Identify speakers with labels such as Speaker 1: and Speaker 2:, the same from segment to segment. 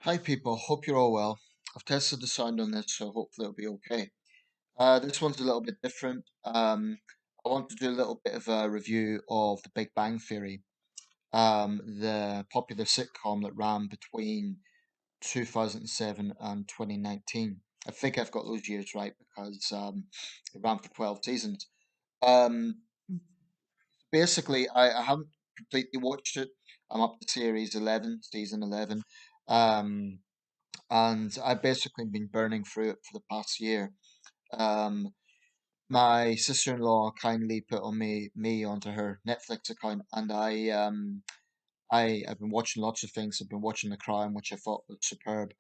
Speaker 1: Hi people, hope you're all well. I've tested the sound on this, so hopefully it'll be okay. This one's a little bit different. I want to do a little bit of a review of The Big Bang Theory, the popular sitcom that ran between 2007 and 2019. I think I've got those years right because it ran for 12 seasons. Um, Basically, I haven't completely watched it. I'm up to series 11, season 11. Um, and I've basically been burning through it for the past year. Um, my sister-in-law kindly put on me onto her Netflix account, and I've been watching lots of things. I've been watching The Crown, which I thought was superb.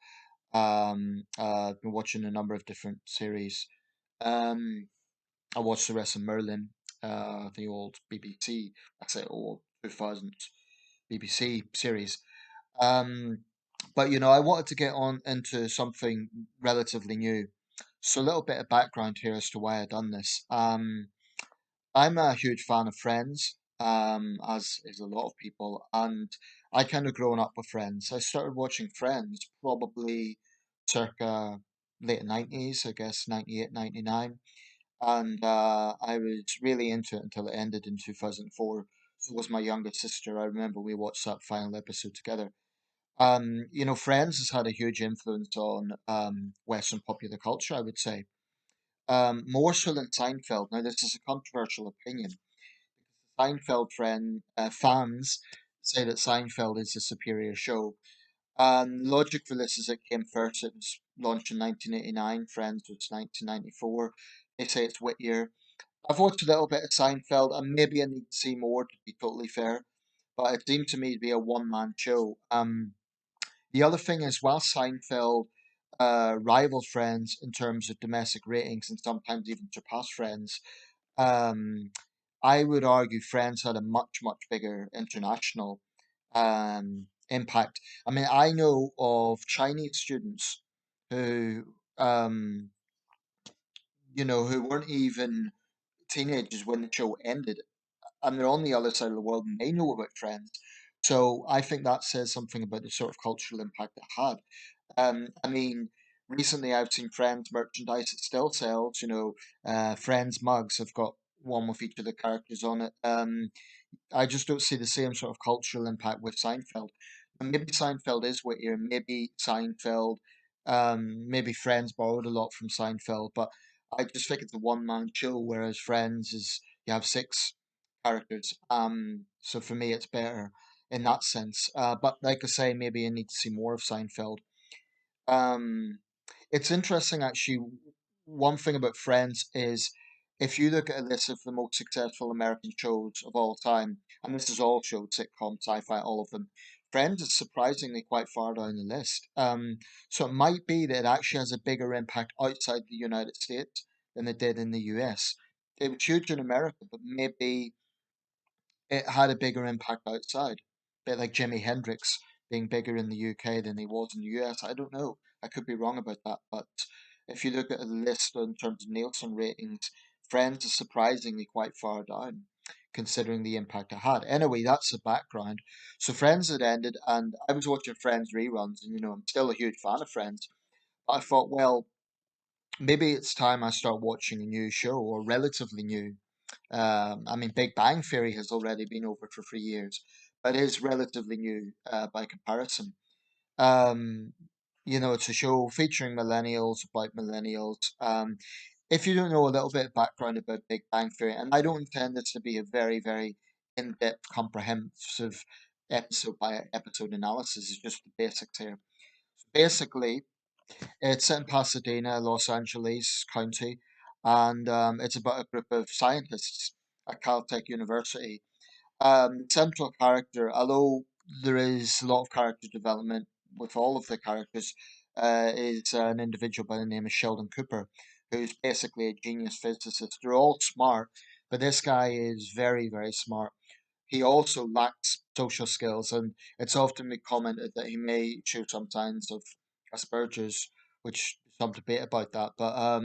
Speaker 1: I've been watching a number of different series. Um, I watched the rest of Merlin, the old BBC, I say old 2000s BBC series. Um, but I wanted to get on into something relatively new. So a little bit of background here as to why I done this. I'm a huge fan of Friends, as is a lot of people, and I kind of grown up with Friends. I started watching Friends probably circa late 90s, I guess 98, 99, and I was really into it until it ended in 2004. So was my younger sister. I remember we watched that final episode together. Friends has had a huge influence on Western popular culture, I would say. More so than Seinfeld. Now, this is a controversial opinion. Seinfeld fans say that Seinfeld is a superior show. Logic for this is it came first. It was launched in 1989. Friends was 1994. They say it's wittier. I've watched a little bit of Seinfeld, and maybe I need to see more to be totally fair. But it seemed to me to be a one-man show. The other thing is, while Seinfeld rivaled Friends in terms of domestic ratings and sometimes even surpassed Friends, um, I would argue Friends had a much, much bigger international impact. I mean, I know of Chinese students who, who weren't even teenagers when the show ended, and they're on the other side of the world and they know about Friends. So I think that says something about the sort of cultural impact it had. I mean, recently I've seen Friends merchandise that still sells. Friends mugs have got one with each of the characters on it. I just don't see the same sort of cultural impact with Seinfeld. And maybe Seinfeld is wittier. Maybe Friends borrowed a lot from Seinfeld, but I just think it's a one-man show, whereas Friends is you have six characters. So for me, it's better in that sense. But like I say, maybe I need to see more of Seinfeld. Um, it's interesting actually. One thing about Friends is if you look at a list of the most successful American shows of all time, and this is all shows, sitcom, sci-fi, all of them, Friends is surprisingly quite far down the list. So it might be that it actually has a bigger impact outside the United States than it did in the US. It was huge in America, but maybe it had a bigger impact outside. Bit like Jimi Hendrix being bigger in the UK than he was in the US. I don't know. I could be wrong about that, but if you look at a list in terms of Nielsen ratings, Friends is surprisingly quite far down, considering the impact it had. Anyway, that's the background. So Friends had ended, and I was watching Friends reruns, and I'm still a huge fan of Friends. I thought, well, maybe it's time I start watching a new show or relatively new. I mean, Big Bang Theory has already been over for 3 years, but it is relatively new by comparison. Um, it's a show featuring millennials about millennials. If you don't know a little bit of background about Big Bang Theory, and I don't intend this to be a very, very in-depth, comprehensive episode by episode analysis, it's just the basics here. Basically, it's set in Pasadena, Los Angeles County, and it's about a group of scientists at Caltech University. Central character, although there is a lot of character development with all of the characters, is an individual by the name of Sheldon Cooper, who's basically a genius physicist. They're all smart, but this guy is very, very smart. He also lacks social skills, and it's often been commented that he may show some signs of Asperger's, which some debate about that. But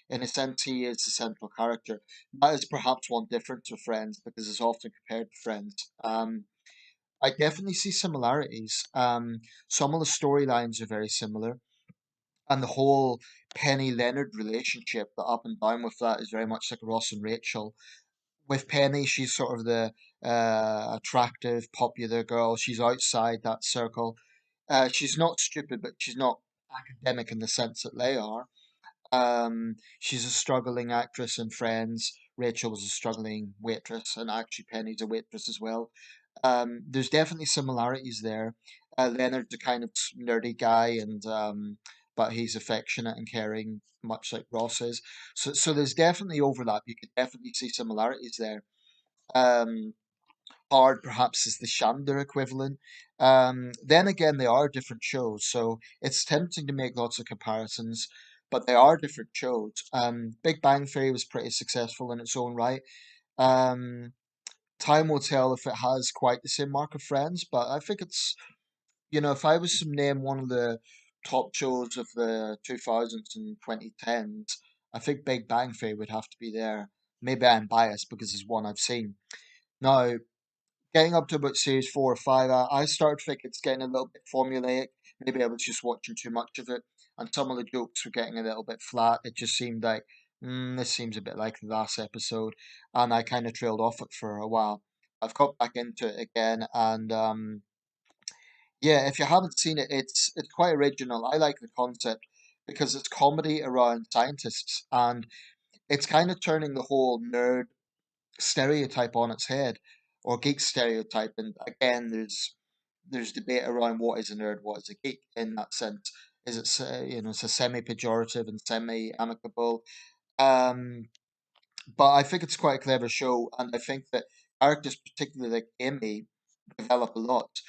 Speaker 1: in a sense, he is the central character. That is perhaps one difference with Friends because it's often compared to Friends. I definitely see similarities. Some of the storylines are very similar, and the whole Penny Leonard relationship, the up and down with that, is very much like Ross and Rachel. With Penny, she's sort of the attractive, popular girl. She's outside that circle. She's not stupid, but she's not academic in the sense that they are. She's a struggling actress in Friends. Rachel was a struggling waitress, and actually Penny's a waitress as well. There's definitely similarities there. Leonard's a kind of nerdy guy, and but he's affectionate and caring, much like Ross is. So there's definitely overlap. You could definitely see similarities there. Um, Hard perhaps is the Shander equivalent. Then again, they are different shows, so it's tempting to make lots of comparisons, but they are different shows. Big Bang Theory was pretty successful in its own right. Um, Time will tell if it has quite the same mark of Friends, but I think if I was to name one of the top shows of the 2000s and 2010s, I think Big Bang Theory would have to be there. Maybe I'm biased because it's one I've seen. Now, getting up to about series 4 or 5, I started thinking it's getting a little bit formulaic. Maybe I was just watching too much of it, and some of the jokes were getting a little bit flat. It just seemed like, this seems a bit like the last episode, and I kind of trailed off it for a while. I've got back into it again, and yeah, if you haven't seen it, it's quite original. I like the concept because it's comedy around scientists, and it's kind of turning the whole nerd stereotype on its head, or geek stereotype. And again, there's debate around what is a nerd, what is a geek in that sense. Is it it's a semi pejorative and semi amicable? Um, but I think it's quite a clever show, and I think that characters, particularly like Amy, develop a lot.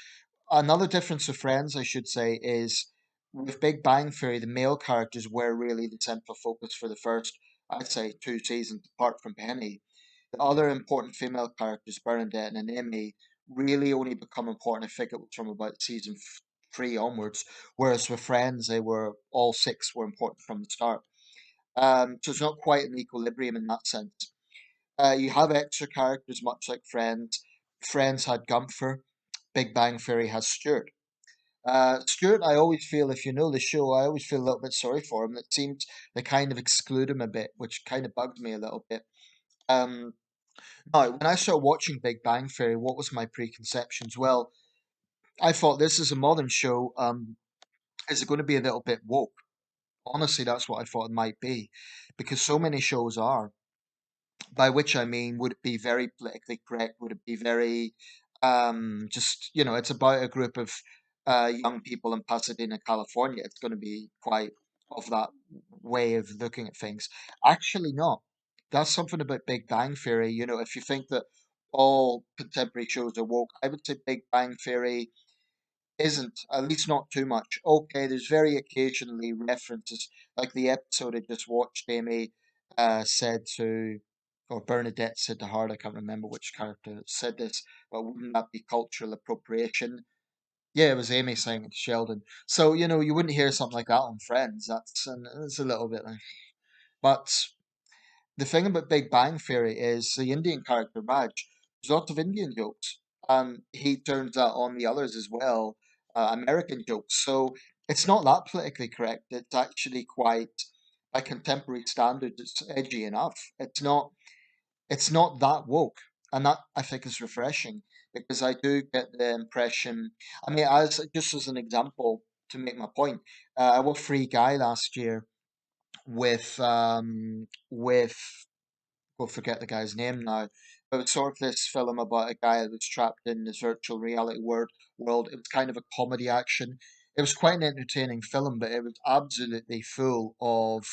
Speaker 1: Another difference of Friends, I should say, is with Big Bang Theory, the male characters were really the central focus for the first, I'd say, 2 seasons, apart from Penny. The other important female characters, Bernadette and Amy, really only become important, I think it was from about season 3 onwards, whereas with Friends, they were all six were important from the start. So it's not quite an equilibrium in that sense. You have extra characters, much like Friends. Friends had Gunther. Big Bang Theory has Stuart. Stuart, I always feel, if you know the show, I always feel a little bit sorry for him. It seems they kind of exclude him a bit, which kind of bugs me a little bit. Um, Now, when I started watching Big Bang Theory, what was my preconceptions? Well, I thought this is a modern show. Is it going to be a little bit woke? Honestly, that's what I thought it might be, because so many shows are. By which I mean, would it be very politically correct? Would it be very, just, it's about a group of young people in Pasadena, California. It's going to be quite of that way of looking at things. Actually, not. That's something about Big Bang Theory. If you think that all contemporary shows are woke, I would say Big Bang Theory isn't, at least not too much. Okay, there's very occasionally references, like the episode I just watched, Amy said to, or Bernadette said to Hart, I can't remember which character said this, but wouldn't that be cultural appropriation? Yeah, it was Amy saying it to Sheldon. So, you wouldn't hear something like that on Friends. And it's a little bit like, but the thing about Big Bang Theory is the Indian character Raj. There's lots of Indian jokes, and he turns that on the others as well, American jokes. So it's not that politically correct. It's actually quite, by contemporary standards, it's edgy enough. It's not that woke, and that I think is refreshing because I do get the impression. I mean, as just as an example to make my point, I watched Free Guy last year with will forget the guy's name now. But it's sort of this film about a guy that was trapped in this virtual reality world. It was kind of a comedy action. It was quite an entertaining film, but it was absolutely full of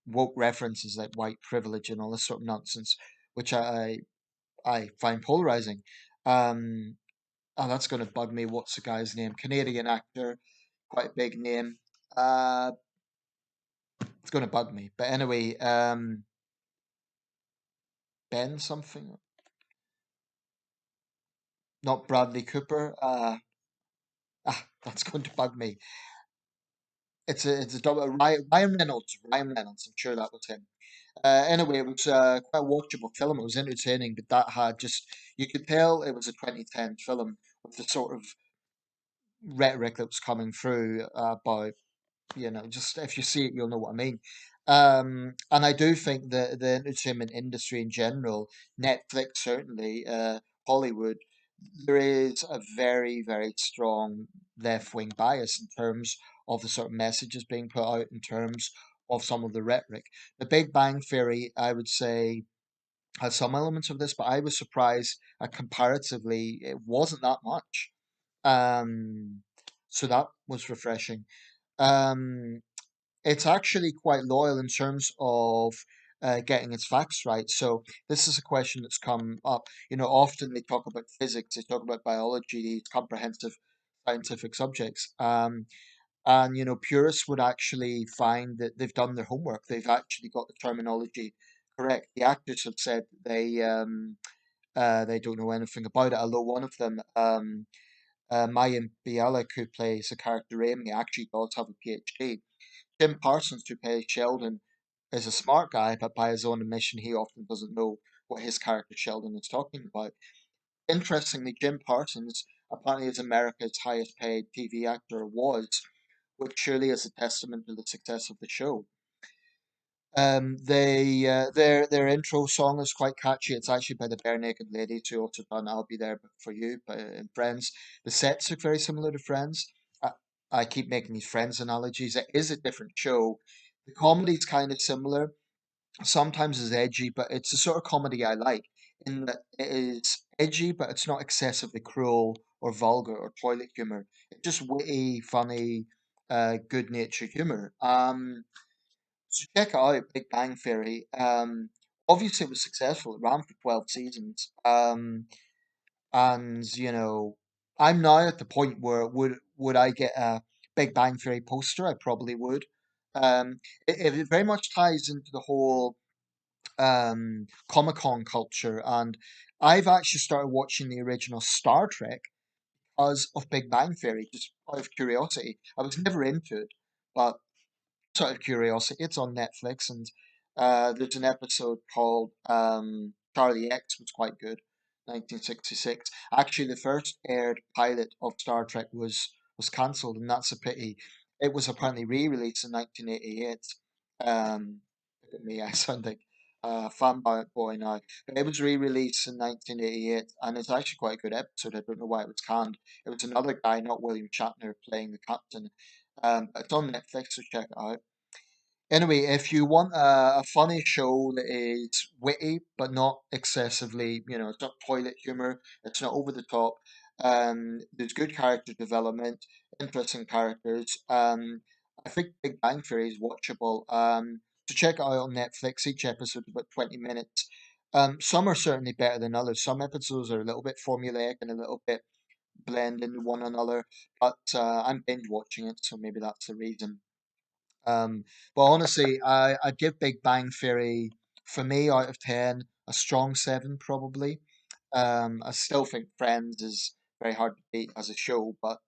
Speaker 1: woke references like white privilege and all this sort of nonsense, which I find polarizing. Um, oh, that's going to bug me. What's the guy's name? Canadian actor, quite a big name. Uh, it's going to bug me. But anyway, Ben something, not Bradley Cooper. That's going to bug me. It's a double Ryan Reynolds. Ryan Reynolds. I'm sure that was him. Anyway, it was quite a watchable film. It was entertaining, but that had just you could tell it was a 2010 film the sort of rhetoric that was coming through about, just if you see it, you'll know what I mean. And I do think that the entertainment industry in general, Netflix certainly, Hollywood, there is a very, very strong left wing bias in terms of the sort of messages being put out, in terms of some of the rhetoric. The Big Bang Theory, I would say, has some elements of this, but I was surprised comparatively it wasn't that much. Um, so that was refreshing. Um, it's actually quite loyal in terms of getting its facts right. So this is a question that's come up. Often they talk about physics, they talk about biology, these comprehensive scientific subjects. And purists would actually find that they've done their homework. They've actually got the terminology correct. The actors have said they don't know anything about it. Although one of them, Mayim Bialik, who plays the character Amy, actually does have a PhD. Jim Parsons, who plays Sheldon, is a smart guy, but by his own admission, he often doesn't know what his character Sheldon is talking about. Interestingly, Jim Parsons apparently is America's highest paid TV actor, was, which surely is a testament to the success of the show. Their intro song is quite catchy. It's actually by the Bare Naked Ladies, who also done "I'll Be There for You" in Friends. The sets are very similar to Friends. I keep making these Friends analogies. It is a different show. The comedy's kind of similar. Sometimes it's edgy, but it's the sort of comedy I like, in that it is edgy, but it's not excessively cruel or vulgar or toilet humor. It's just witty, funny, good-natured humor. So check it out, Big Bang Theory. Obviously it was successful. It ran for 12 seasons. And I'm now at the point where would I get a Big Bang Theory poster? I probably would. It very much ties into the whole Comic Con culture, and I've actually started watching the original Star Trek because of Big Bang Theory, just out of curiosity. I was never into it, but out of curiosity, it's on Netflix, and there's an episode called Charlie X, was quite good, 1966. Actually, the first aired pilot of Star Trek was cancelled, and that's a pity. It was apparently re-released in 1988. Look at me, I sound like a fanboy boy now. But it was re-released in 1988, and it's actually quite a good episode. I don't know why it was canned. It was another guy, not William Shatner, playing the captain. It's on Netflix, so check it out. Anyway, if you want a funny show that is witty but not excessively, it's not toilet humor, it's not over the top. There's good character development, interesting characters. I think Big Bang Theory is watchable. So check it out on Netflix. Each episode is about 20 minutes. Some are certainly better than others. Some episodes are a little bit formulaic and a little bit blend into one another, but I'm binge watching it, so maybe that's the reason. Um, but honestly, I'd give Big Bang Theory, for me, out of 10, a strong 7 probably. I still think Friends is very hard to beat as a show, but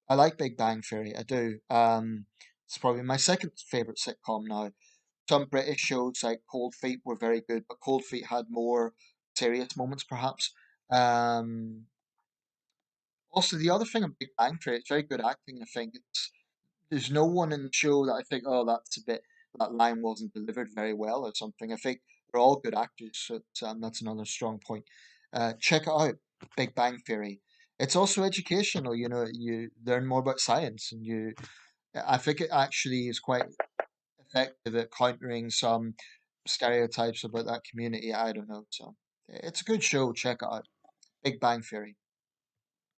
Speaker 1: I like Big Bang Theory. I do. It's probably my second favorite sitcom now. Some British shows like Cold Feet were very good, but Cold Feet had more serious moments, perhaps. Um, Also, the other thing of Big Bang Theory, it's very good acting. I think there's no one in the show that I think, oh, that line wasn't delivered very well or something. I think they're all good actors, so that's another strong point. Check it out, Big Bang Theory. It's also educational. You learn more about science, and I think it actually is quite effective at countering some stereotypes about that community. I don't know, so it's a good show. Check it out, Big Bang Theory.